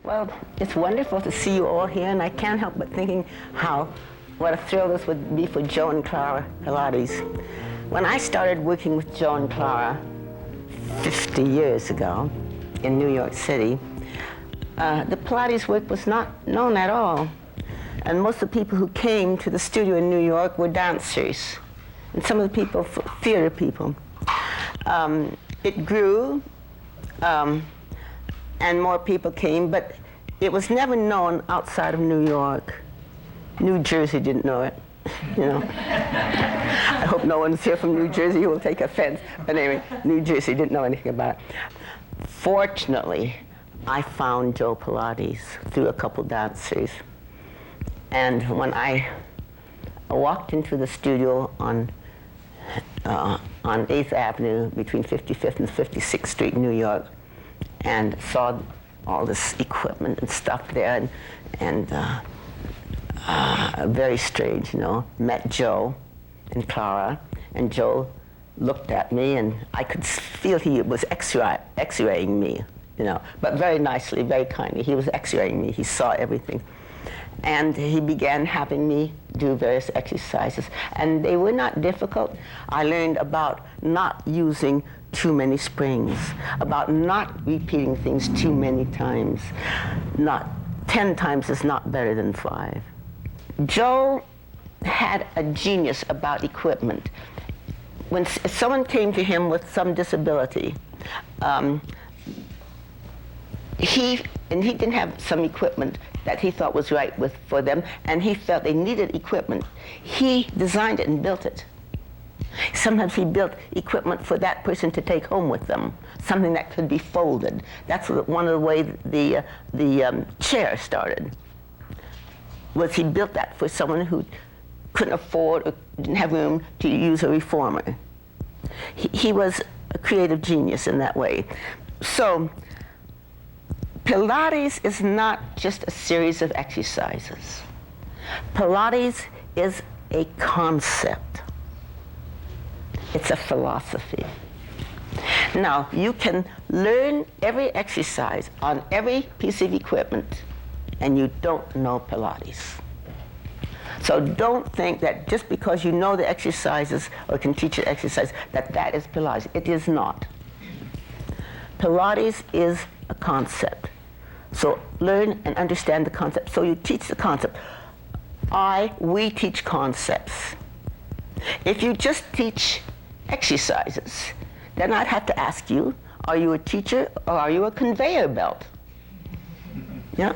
Well, it's wonderful to see you all here, and I can't help but thinking what a thrill this would be for Joe and Clara Pilates. When I started working with Joe and Clara 50 years ago in New York City, the Pilates work was not known at all. And most of the people who came to the studio in New York were dancers, and some of the people, theater people. It grew, and more people came, but it was never known outside of New York. New Jersey didn't know it, you know. I hope no one's here from New Jersey who will take offense, but anyway, New Jersey didn't know anything about it. Fortunately, I found Joe Pilates through a couple dancers. And when I walked into the studio on 8th Avenue between 55th and 56th Street in New York, and saw all this equipment and stuff there, and very strange, you know. Met Joe and Clara, and Joe looked at me, and I could feel he was X-raying me, you know, but very nicely, very kindly. He was X-raying me. He saw everything. And he began having me do various exercises, and they were not difficult. I learned about not using too many springs, about not repeating things too many times. 10 times is not better than 5. Joe had a genius about equipment. When someone came to him with some disability, he didn't have some equipment that he thought was right for them, and he felt they needed equipment. He designed it and built it. Sometimes he built equipment for that person to take home with them, something that could be folded. That's one of the ways the chair started, was he built that for someone who couldn't afford or didn't have room to use a reformer. He was a creative genius in that way. So Pilates is not just a series of exercises. Pilates is a concept. It's a philosophy. Now, you can learn every exercise on every piece of equipment, and you don't know Pilates. So don't think that just because you know the exercises or can teach an exercise, that is Pilates. It is not. Pilates is a concept. So learn and understand the concept. So you teach the concept. We teach concepts. If you just teach exercises, then I'd have to ask you, are you a teacher or are you a conveyor belt? Yeah?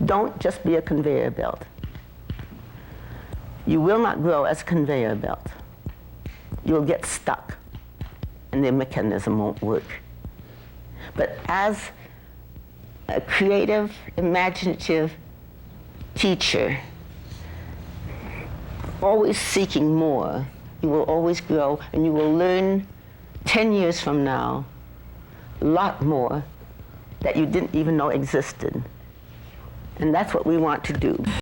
Don't just be a conveyor belt. You will not grow as a conveyor belt. You'll get stuck and the mechanism won't work. But as a creative, imaginative teacher, always seeking more, you will always grow, and you will learn 10 years from now a lot more that you didn't even know existed. And that's what we want to do.